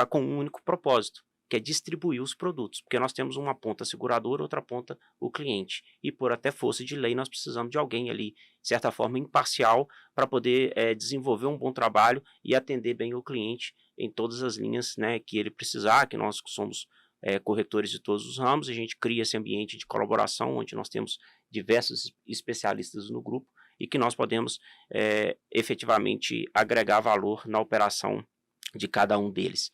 com um único propósito, que é distribuir os produtos, porque nós temos uma ponta seguradora, outra ponta o cliente, e por até força de lei nós precisamos de alguém ali, de certa forma imparcial, para poder desenvolver um bom trabalho e atender bem o cliente em todas as linhas, né, que ele precisar, que nós somos corretores de todos os ramos, a gente cria esse ambiente de colaboração, onde nós temos diversos especialistas no grupo, e que nós podemos efetivamente agregar valor na operação de cada um deles.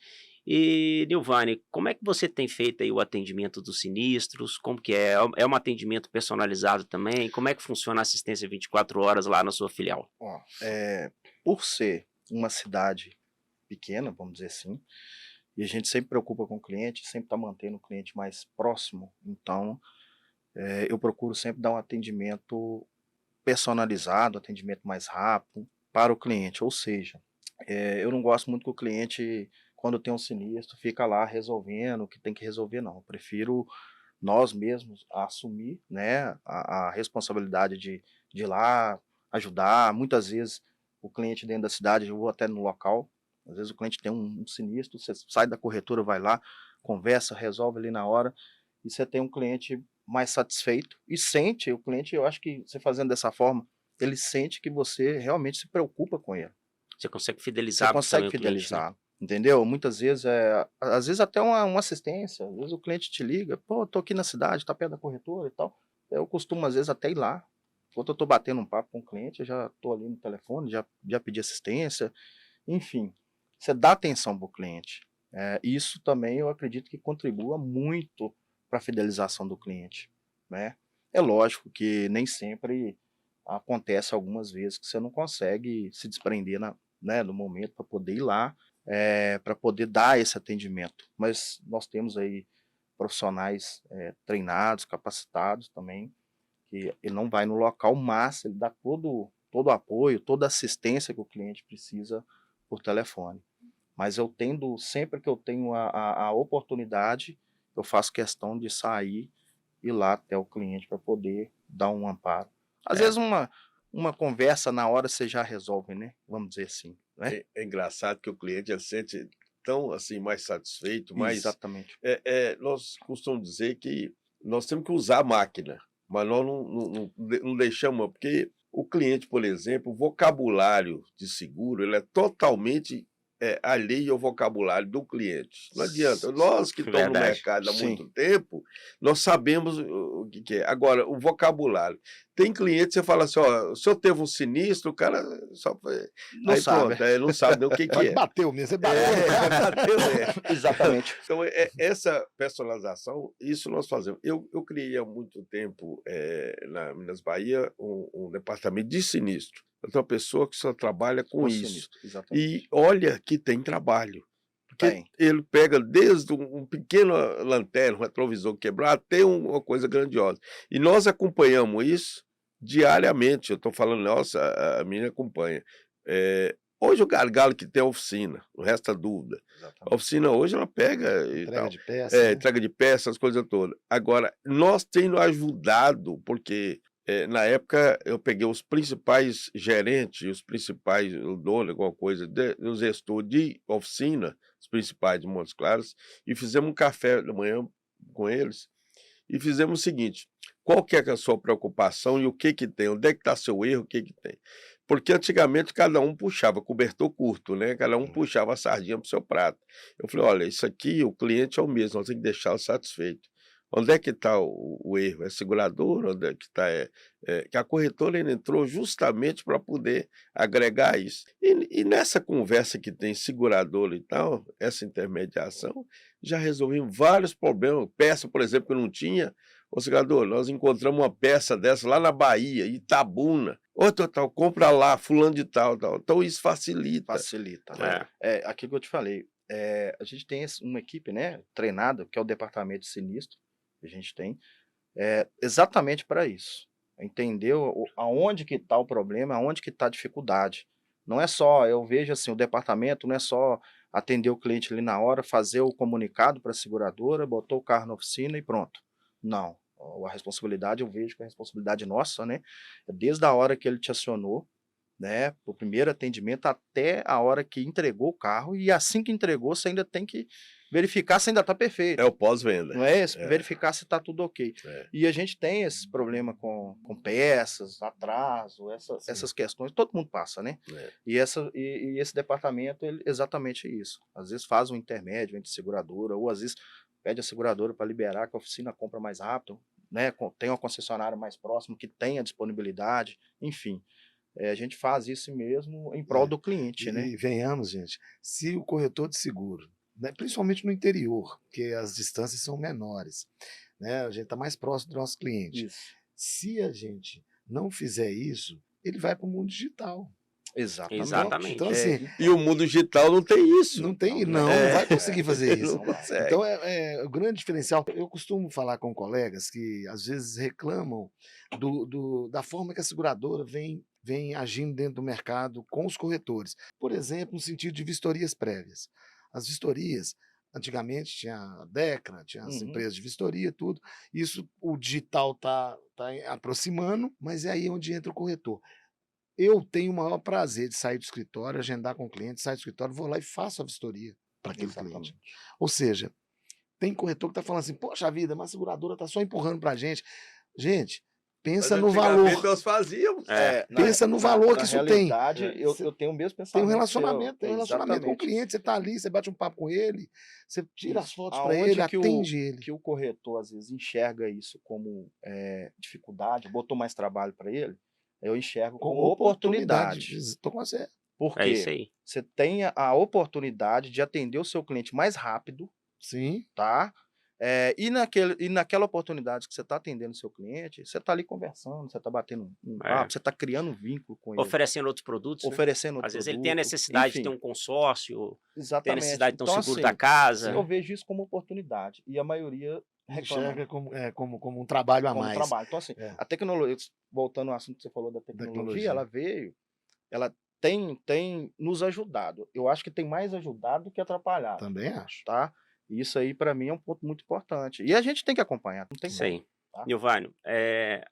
E, Nilvane, como é que você tem feito aí o atendimento dos sinistros? Como que é? É um atendimento personalizado também? Como é que funciona a assistência 24 horas lá na sua filial? Ó, por ser uma cidade pequena, vamos dizer assim, e a gente sempre preocupa com o cliente, sempre está mantendo o cliente mais próximo, então eu procuro sempre dar um atendimento personalizado, atendimento mais rápido para o cliente, ou seja, eu não gosto muito que o cliente, quando tem um sinistro, fica lá resolvendo o que tem que resolver, não. Eu prefiro nós mesmos assumir, né, a responsabilidade de ir lá ajudar. Muitas vezes o cliente dentro da cidade, eu vou até no local, às vezes o cliente tem um sinistro, você sai da corretora, vai lá, conversa, resolve ali na hora, e você tem um cliente mais satisfeito e sente, o cliente, eu acho que você fazendo dessa forma, ele sente que você realmente se preocupa com ele. Você consegue Você fidelizar consegue também o cliente, né? fidelizar, entendeu? Muitas vezes, às vezes até uma assistência, às vezes o cliente te liga, pô, tô aqui na cidade, tá perto da corretora e tal. Eu costumo, às vezes, até ir lá. Enquanto eu tô batendo um papo com o cliente, eu já tô ali no telefone, já pedi assistência, enfim. Você dá atenção pro cliente. Isso também eu acredito que contribua muito para a fidelização do cliente, né? É lógico que nem sempre acontece algumas vezes que você não consegue se desprender né, no momento para poder ir lá, para poder dar esse atendimento. Mas nós temos aí profissionais treinados, capacitados também, que ele não vai no local, mas ele dá todo o apoio, toda a assistência que o cliente precisa por telefone. Mas sempre que eu tenho a oportunidade, eu faço questão de sair e ir lá até o cliente para poder dar um amparo. Às vezes uma conversa na hora você já resolve, né? Vamos dizer assim, né? É engraçado que o cliente ele sente tão assim mais satisfeito, mais Exatamente. nós costumamos dizer que nós temos que usar a máquina, mas nós não deixamos, porque o cliente, por exemplo, o vocabulário de seguro, ele é totalmente alheio ao vocabulário do cliente. Não adianta. Nós que estamos no Verdade. mercado há Sim. muito tempo, nós sabemos o que é. Agora, o vocabulário. Tem cliente que você fala assim, ó, o senhor teve um sinistro, o cara só... Não Aí sabe. pronto, não sabe nem o que Vai é. bateu mesmo, você bateu. Exatamente. Então, essa personalização, isso nós fazemos. Eu criei há muito tempo, na Minas Bahia, um departamento de sinistro. Eu tenho uma pessoa que só trabalha com isso. sinistro, exatamente. E olha que tem trabalho. Porque Tem. ele pega desde um pequeno lanterna, um retrovisor quebrado, até uma coisa grandiosa. E nós acompanhamos isso diariamente. Eu estou falando, nossa, a minha acompanha. Hoje o gargalo que tem a oficina, o resto da dúvida. A Exatamente. oficina hoje ela pega e Entrega tal. de peça. Né? Entrega de peças, as coisas todas. Agora, nós temos ajudado, porque na época eu peguei os principais gerentes, os principais, o dono, alguma coisa, o gestor de oficina, os principais de Montes Claros, e fizemos um café da manhã com eles, e fizemos o seguinte: qual que é a sua preocupação e o que que tem? Onde é que está seu erro, o que que tem? Porque antigamente cada um puxava cobertor curto, né? Cada um puxava a sardinha para o seu prato. Eu falei, olha, isso aqui, o cliente é o mesmo, nós temos que deixá-lo satisfeito. Onde é que está o erro? É seguradora? Onde é que está? Que a corretora entrou justamente para poder agregar isso. E nessa conversa que tem seguradora e tal, essa intermediação, já resolvemos vários problemas. Peça, por exemplo, que não tinha, Ô, segurador, nós encontramos uma peça dessa lá na Bahia, Itabuna. Ô, Total, compra lá, fulano de tal, tal. Então isso facilita. Facilita, né? Aquilo que eu te falei, a gente tem uma equipe, né, treinada, que é o departamento de sinistro, que a gente tem, exatamente para isso. Entender aonde que está o problema, aonde que está a dificuldade. Não é só, eu vejo assim, o departamento não é só atender o cliente ali na hora, fazer o comunicado para a seguradora, botou o carro na oficina e pronto. Não. A responsabilidade, eu vejo que é a responsabilidade nossa, né? Desde a hora que ele te acionou, né, o primeiro atendimento até a hora que entregou o carro, e assim que entregou, você ainda tem que verificar se ainda está perfeito. É o pós-venda. Não é isso? Verificar se está tudo ok. É. E a gente tem esse problema com peças, atraso, essas questões, todo mundo passa, né? É. E esse departamento, ele, exatamente isso. Às vezes faz um intermédio entre seguradora, ou às vezes pede a seguradora para liberar, que a oficina compra mais rápido, né? Tem uma concessionária mais próxima que tenha disponibilidade, enfim. A gente faz isso mesmo em prol do cliente, né? E venhamos, gente, se o corretor de seguro, né, principalmente no interior, porque as distâncias são menores, né, a gente está mais próximo do nosso cliente. Isso. Se a gente não fizer isso, ele vai para o mundo digital. Exatamente. Então, assim, E o mundo digital não tem isso. não vai conseguir fazer isso. Não consegue. Então, o grande diferencial, eu costumo falar com colegas que às vezes reclamam da forma que a seguradora vem agindo dentro do mercado com os corretores. Por exemplo, no sentido de vistorias prévias. As vistorias, antigamente tinha a Decra, tinha as empresas de vistoria, tudo. Isso, o digital está aproximando, mas é aí onde entra o corretor. Eu tenho o maior prazer de sair do escritório, agendar com o cliente, sair do escritório, vou lá e faço a vistoria para aquele cliente. Ou seja, tem corretor que está falando assim, poxa vida, mas a seguradora está só empurrando para a gente. Gente, pensa no valor. Nós fazíamos. Pensa no valor que isso tem. Na realidade, eu tenho o mesmo pensamento. Tem um relacionamento, com o Exatamente. cliente, você está ali, você bate um papo com ele, você tira as fotos para Aonde ele, atende ele. que o corretor, às vezes, enxerga isso como dificuldade, botou mais trabalho para ele, eu enxergo como oportunidade. Estou com você. Porque É isso aí. você tem a oportunidade de atender o seu cliente mais rápido, Sim. tá? E naquela oportunidade que você está atendendo o seu cliente, você está ali conversando, você está batendo um papo, você está criando um vínculo com ele. Oferecendo outros produtos, né? Oferecendo outro Às vezes produto, ele tem a necessidade enfim. de ter um consórcio, tem a Exatamente. necessidade de ter um Então, seguro assim, da casa. eu vejo isso como oportunidade. E a maioria reclama Enxerga como um trabalho a como mais. trabalho. Então, assim, É. a tecnologia, voltando ao assunto que você falou da tecnologia, ela veio, ela tem nos ajudado. Eu acho que tem mais ajudado do que atrapalhado. Também acho. Tá? E isso aí, para mim, é um ponto muito importante. E a gente tem que acompanhar, não tem Isso aí. como. Tá? Nilvânio,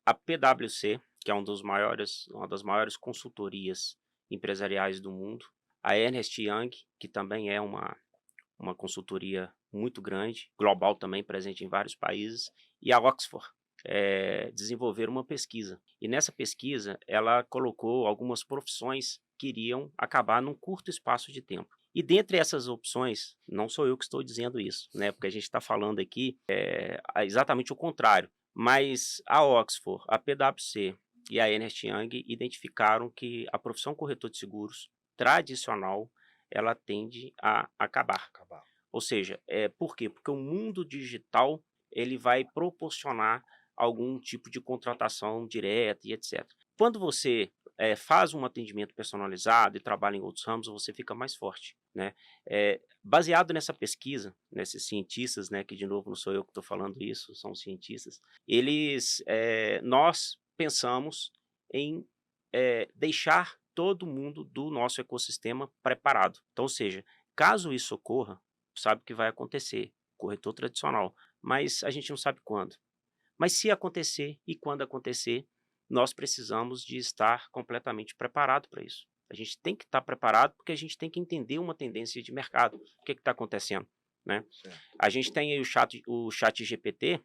a PwC, que é uma das maiores consultorias empresariais do mundo, a Ernst Young, que também é uma consultoria muito grande, global também, presente em vários países, e a Oxford desenvolveram uma pesquisa. E nessa pesquisa, ela colocou algumas profissões que iriam acabar num curto espaço de tempo. E dentre essas opções, não sou eu que estou dizendo isso, né? Porque a gente está falando aqui exatamente o contrário. Mas a Oxford, a PwC e a Ernst Young identificaram que a profissão corretor de seguros tradicional, ela tende a acabar. Ou seja, por quê? Porque o mundo digital ele vai proporcionar algum tipo de contratação direta e etc. Quando você faz um atendimento personalizado e trabalha em outros ramos, você fica mais forte, né? Baseado nessa pesquisa, nesses cientistas, né, que de novo não sou eu que estou falando isso, são cientistas, nós pensamos em deixar todo mundo do nosso ecossistema preparado. Então, ou seja, caso isso ocorra, sabe o que vai acontecer, corretor tradicional, mas a gente não sabe quando. Mas se acontecer e quando acontecer, nós precisamos de estar completamente preparado para isso. A gente tem que estar preparado porque a gente tem que entender uma tendência de mercado. O que está acontecendo, né? A gente tem aí o chat GPT.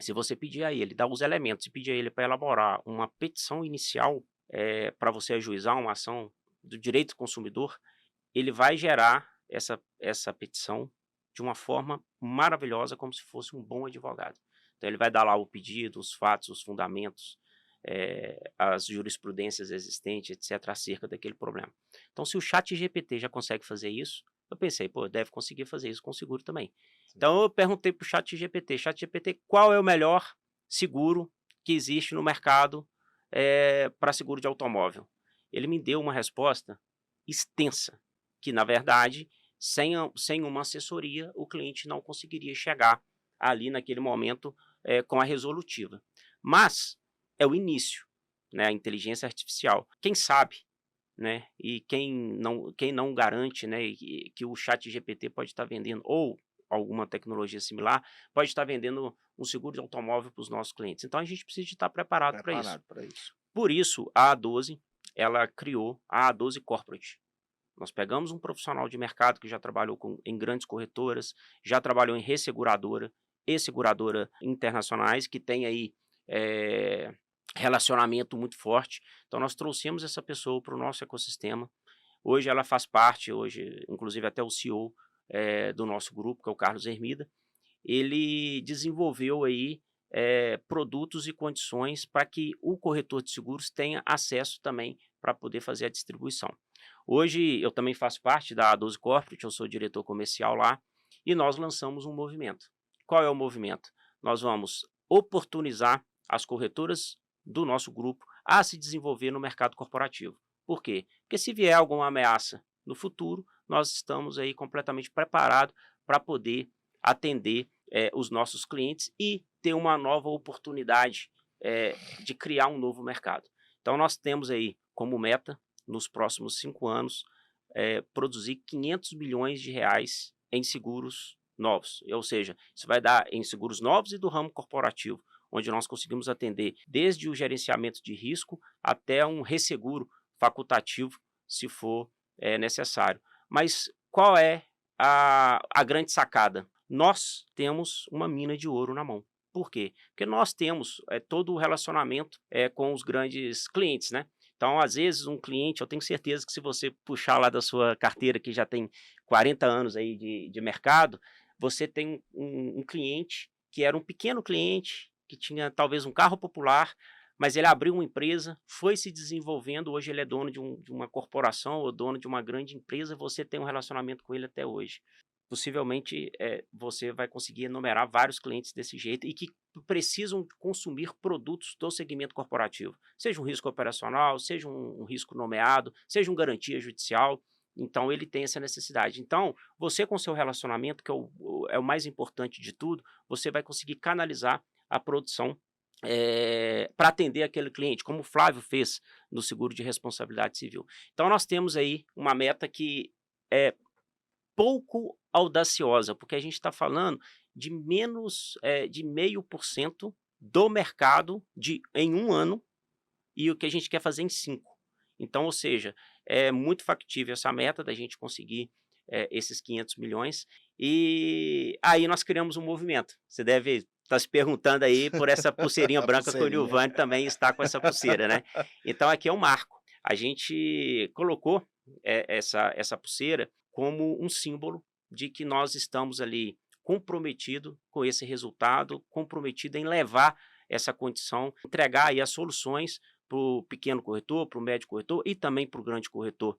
Se você pedir a ele, dar os elementos e pedir a ele para elaborar uma petição inicial para você ajuizar uma ação do direito do consumidor, ele vai gerar essa petição de uma forma maravilhosa, como se fosse um bom advogado. Então ele vai dar lá o pedido, os fatos, os fundamentos, as jurisprudências existentes, etc., acerca daquele problema. Então, se o chat GPT já consegue fazer isso, eu pensei, deve conseguir fazer isso com o seguro também. Sim. Então, eu perguntei para o chat GPT, qual é o melhor seguro que existe no mercado para seguro de automóvel. Ele me deu uma resposta extensa, que na verdade, sem uma assessoria, o cliente não conseguiria chegar ali naquele momento com a resolutiva. Mas é o início, né, a inteligência artificial. Quem sabe, né, e quem não garante, né, que o ChatGPT pode estar vendendo, ou alguma tecnologia similar, pode estar vendendo um seguro de automóvel para os nossos clientes. Então a gente precisa de estar preparado para isso. Preparado para isso. Por isso, a A12, ela criou a A12 Corporate. Nós pegamos um profissional de mercado que já trabalhou em grandes corretoras, já trabalhou em resseguradora e seguradora internacionais, que tem aí relacionamento muito forte. Então nós trouxemos essa pessoa para o nosso ecossistema. Hoje ela faz parte, inclusive até o CEO do nosso grupo, que é o Carlos Hermida. Ele desenvolveu aí produtos e condições para que o corretor de seguros tenha acesso também para poder fazer a distribuição. Hoje eu também faço parte da A12 Corporate, eu sou diretor comercial lá, e nós lançamos um movimento. Qual é o movimento? Nós vamos oportunizar as corretoras do nosso grupo a se desenvolver no mercado corporativo. Por quê? Porque se vier alguma ameaça no futuro, nós estamos aí completamente preparados para poder atender os nossos clientes e ter uma nova oportunidade de criar um novo mercado. Então nós temos aí como meta, nos próximos 5 anos, produzir 500 milhões de reais em seguros novos. Ou seja, isso vai dar em seguros novos e do ramo corporativo, onde nós conseguimos atender desde o gerenciamento de risco até um resseguro facultativo, se for necessário. Mas qual é a grande sacada? Nós temos uma mina de ouro na mão. Por quê? Porque nós temos todo o relacionamento com os grandes clientes, né? Então, às vezes, um cliente, eu tenho certeza que se você puxar lá da sua carteira, que já tem 40 anos aí de mercado, você tem um cliente que era um pequeno cliente, que tinha talvez um carro popular, mas ele abriu uma empresa, foi se desenvolvendo, hoje ele é dono de uma corporação ou dono de uma grande empresa, você tem um relacionamento com ele até hoje. Possivelmente você vai conseguir enumerar vários clientes desse jeito e que precisam consumir produtos do segmento corporativo, seja um risco operacional, seja um risco nomeado, seja uma garantia judicial. Então ele tem essa necessidade. Então você, com seu relacionamento, que é o mais importante de tudo, você vai conseguir canalizar a produção para atender aquele cliente, como o Flávio fez no seguro de responsabilidade civil. Então nós temos aí uma meta que é pouco audaciosa, porque a gente está falando de menos de 0,5% do mercado em um ano, e o que a gente quer fazer em 5. Então, ou seja, é muito factível essa meta da gente conseguir esses 500 milhões, e aí nós criamos um movimento. Você deve estar se perguntando aí por essa pulseirinha branca que o Nilvani também está com essa pulseira, né? Então aqui é um marco. A gente colocou essa pulseira como um símbolo de que nós estamos ali comprometido com esse resultado, comprometido em levar essa condição, entregar aí as soluções para o pequeno corretor, para o médio corretor e também para o grande corretor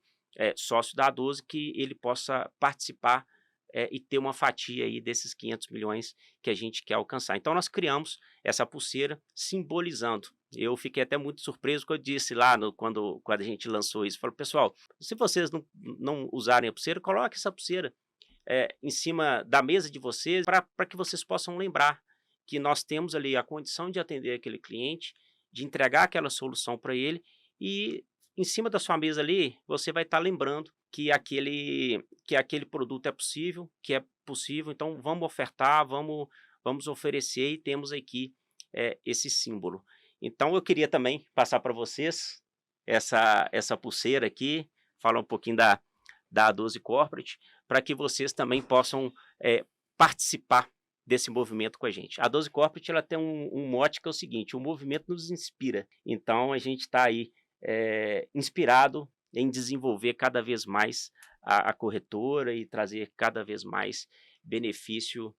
sócio da A12, que ele possa participar e ter uma fatia aí desses 500 milhões que a gente quer alcançar. Então nós criamos essa pulseira simbolizando. Eu fiquei até muito surpreso quando eu disse lá, quando a gente lançou isso. Falei, pessoal, se vocês não usarem a pulseira, coloque essa pulseira em cima da mesa de vocês para que vocês possam lembrar que nós temos ali a condição de atender aquele cliente, de entregar aquela solução para ele, e em cima da sua mesa ali, você vai estar lembrando que aquele produto é possível, então vamos ofertar, vamos oferecer, e temos aqui esse símbolo. Então eu queria também passar para vocês essa pulseira aqui, falar um pouquinho da A12 Corporate, para que vocês também possam participar desse movimento com a gente. A A12 Corporate ela tem um mote que é o seguinte: o movimento nos inspira. Então a gente está aí inspirado em desenvolver cada vez mais a corretora e trazer cada vez mais benefício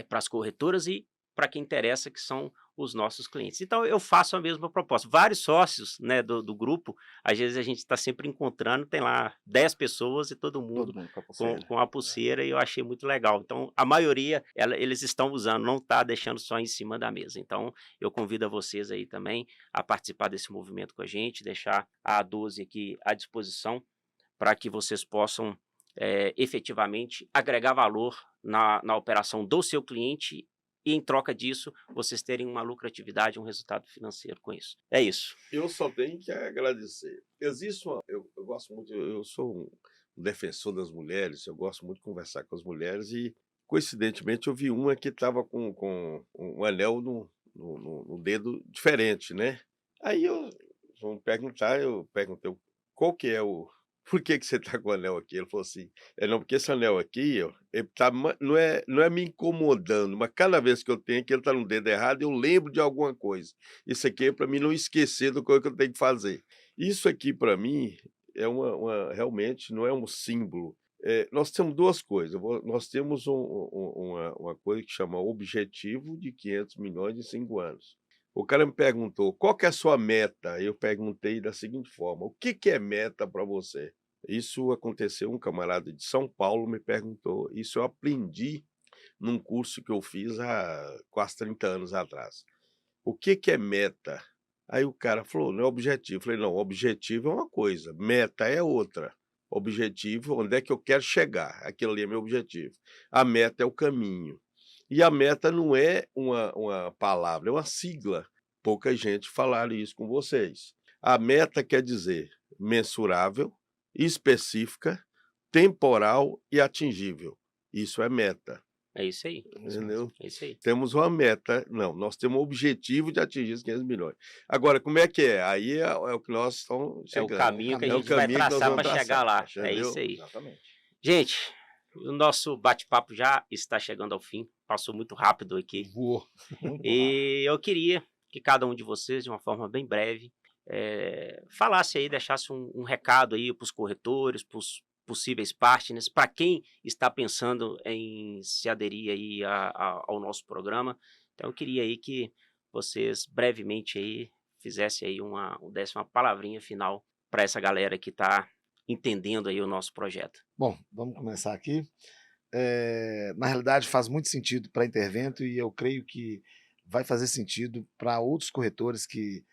para as corretoras e para quem interessa, que são os nossos clientes. Então eu faço a mesma proposta. Vários sócios, né, do grupo, às vezes a gente está sempre encontrando, tem lá 10 pessoas e todo mundo Todo mundo com a com, pulseira. com a pulseira, e eu achei muito legal. Então a maioria eles estão usando, não está deixando só em cima da mesa. Então eu convido a vocês aí também a participar desse movimento com a gente, deixar a A12 aqui à disposição para que vocês possam efetivamente agregar valor na operação do seu cliente e, em troca disso, vocês terem uma lucratividade, um resultado financeiro com isso. É isso. Eu só tenho que agradecer. Existe uma. Eu gosto muito, eu sou um defensor das mulheres, eu gosto muito de conversar com as mulheres e, coincidentemente, eu vi uma que estava com um anel no dedo diferente, né? Aí vão perguntar, eu perguntei qual que é o. Por que você tá com o anel aqui? Ele falou assim: não, porque esse anel aqui, ó, ele tá, não é me incomodando, mas cada vez que eu tenho que ele tá no dedo errado, eu lembro de alguma coisa. Isso aqui é para mim não esquecer do que eu tenho que fazer. Isso aqui, para mim, é realmente não é um símbolo. Nós temos duas coisas. Nós temos uma coisa que chama Objetivo de 500 milhões em 5 anos. O cara me perguntou, qual que é a sua meta? Eu perguntei da seguinte forma, o que é meta para você? Isso aconteceu, um camarada de São Paulo me perguntou, isso eu aprendi num curso que eu fiz há quase 30 anos atrás. O que é meta? Aí o cara falou, não é objetivo. Eu falei, não, objetivo é uma coisa, meta é outra. Objetivo, onde é que eu quero chegar? Aquilo ali é meu objetivo. A meta é o caminho. E a meta não é uma palavra, é uma sigla. Pouca gente falaram isso com vocês. A meta quer dizer mensurável, específica, temporal e atingível. Isso é meta, É isso aí. entendeu? É isso aí. Temos uma meta, não, nós temos um objetivo de atingir os 500 milhões. Agora, como é que é? Aí é o que nós estamos É o chegando. caminho que a É o gente vai caminho que nós traçar vamos para chegar traçar, lá. É entendeu? isso aí. Exatamente. Gente, o nosso bate-papo já está chegando ao fim. Passou muito rápido aqui. Voou. Muito rápido. E eu queria que cada um de vocês, de uma forma bem breve, falasse aí, deixasse um recado aí para os corretores, para os possíveis partners, para quem está pensando em se aderir aí ao nosso programa. Então eu queria aí que vocês brevemente aí fizessem aí desse uma palavrinha final para essa galera que está entendendo aí o nosso projeto. Bom, vamos começar aqui. Na realidade, faz muito sentido para a Intervento e eu creio que vai fazer sentido para outros corretores que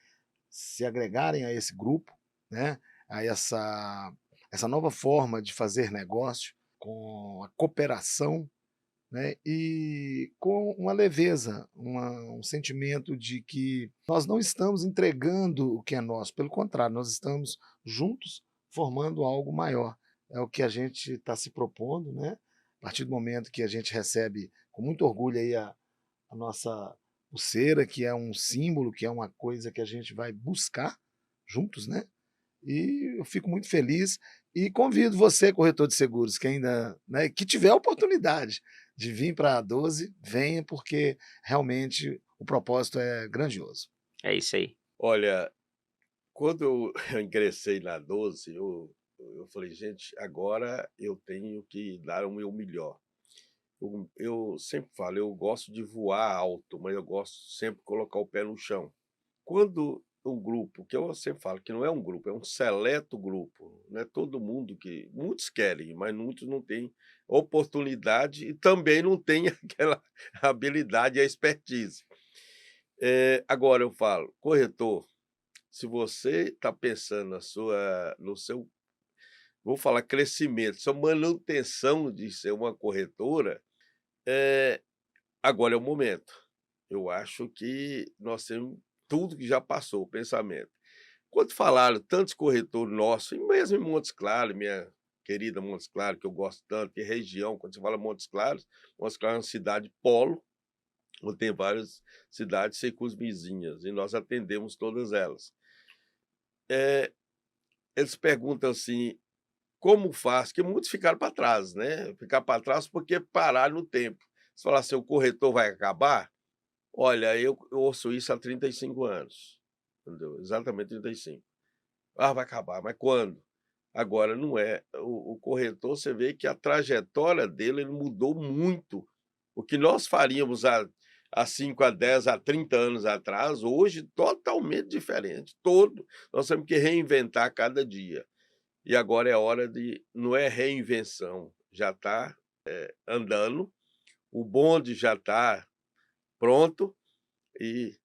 se agregarem a esse grupo, né, a essa nova forma de fazer negócio, com a cooperação, né, e com uma leveza, um sentimento de que nós não estamos entregando o que é nosso, pelo contrário, nós estamos juntos formando algo maior. É o que a gente está se propondo, né? A partir do momento que a gente recebe com muito orgulho aí a nossa pulseira, que é um símbolo, que é uma coisa que a gente vai buscar juntos, né? E eu fico muito feliz e convido você, corretor de seguros, que ainda, né, que tiver a oportunidade de vir para a 12, venha, porque realmente o propósito é grandioso. É isso aí. Olha, quando eu ingressei na 12, eu falei, gente, agora eu tenho que dar o meu melhor. Eu sempre falo, eu gosto de voar alto, mas eu gosto sempre de colocar o pé no chão. Quando um grupo, que eu sempre falo que não é um grupo, é um seleto grupo, não é todo mundo que... Muitos querem, mas muitos não têm oportunidade e também não têm aquela habilidade e a expertise. Agora eu falo, corretor, se você está pensando no seu, vou falar crescimento, sua manutenção de ser uma corretora, agora é o momento. Eu acho que nós temos tudo que já passou, o pensamento. Quando falaram tantos corretores nossos, e mesmo em Montes Claros, minha querida Montes Claros, que eu gosto tanto, que região, quando você fala Montes Claros é uma cidade polo, onde tem várias cidades circunvizinhas, e nós atendemos todas elas. Eles perguntam assim, como faz? Que muitos ficaram para trás, né? Ficaram para trás porque pararam no tempo. Você fala assim, o corretor vai acabar? Olha, eu ouço isso há 35 anos, entendeu? Exatamente 35. Ah, vai acabar, mas quando? Agora não é. O corretor, você vê que a trajetória dele ele mudou muito. O que nós faríamos há há 5, a 10, a 30 anos atrás, hoje totalmente diferente. Nós temos que reinventar cada dia. E agora é hora de, não é reinvenção, já está andando, o bonde já está pronto e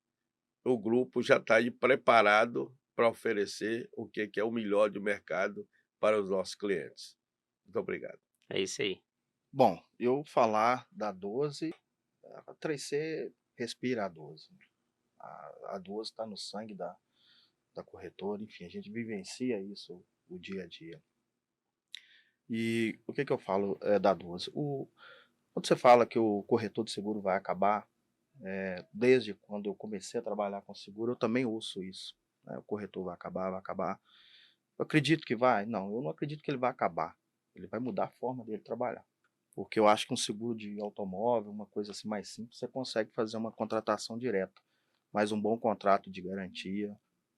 o grupo já está aí preparado para oferecer o que é o melhor do mercado para os nossos clientes. Muito obrigado. É isso aí. Bom, eu falar da 12, a 3C respira a 12. A 12 está no sangue da corretora, enfim, a gente vivencia isso o dia a dia. E o que eu falo da 12? Quando você fala que o corretor de seguro vai acabar, desde quando eu comecei a trabalhar com seguro, eu também ouço isso, né? O corretor vai acabar, vai acabar. Eu acredito que vai? Não, eu não acredito que ele vai acabar. Ele vai mudar a forma dele trabalhar. Porque eu acho que um seguro de automóvel, uma coisa assim mais simples, você consegue fazer uma contratação direta. Mas um bom contrato de garantia,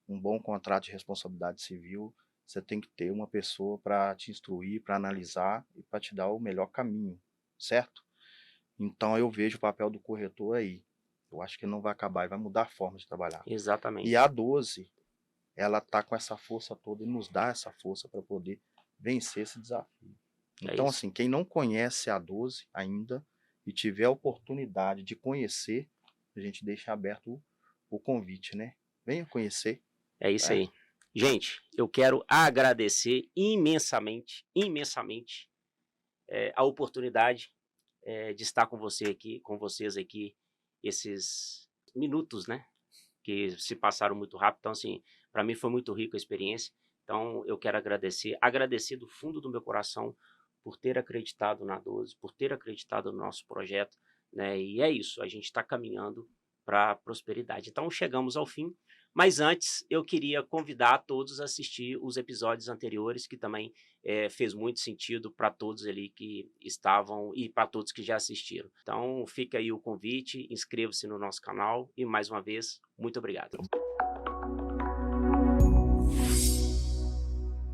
um bom contrato de responsabilidade civil, você tem que ter uma pessoa para te instruir, para analisar e para te dar o melhor caminho, certo? Então eu vejo o papel do corretor aí. Eu acho que não vai acabar e vai mudar a forma de trabalhar. E Exatamente. a 12, ela está com essa força toda e nos dá essa força para poder vencer esse desafio. É Então, isso. assim, quem não conhece a 12 ainda e tiver a oportunidade de conhecer, a gente deixa aberto o convite, né? Venha conhecer. É isso aí. Gente, eu quero agradecer imensamente a oportunidade de estar com vocês aqui, esses minutos, né? Que se passaram muito rápido. Então, assim, para mim foi muito rica a experiência. Então, eu quero agradecer do fundo do meu coração por ter acreditado na 12, por ter acreditado no nosso projeto, né? E é isso, a gente está caminhando para a prosperidade. Então, chegamos ao fim. Mas antes, eu queria convidar a todos a assistir os episódios anteriores, que também fez muito sentido para todos ali que estavam e para todos que já assistiram. Então, fica aí o convite, inscreva-se no nosso canal e, mais uma vez, muito obrigado.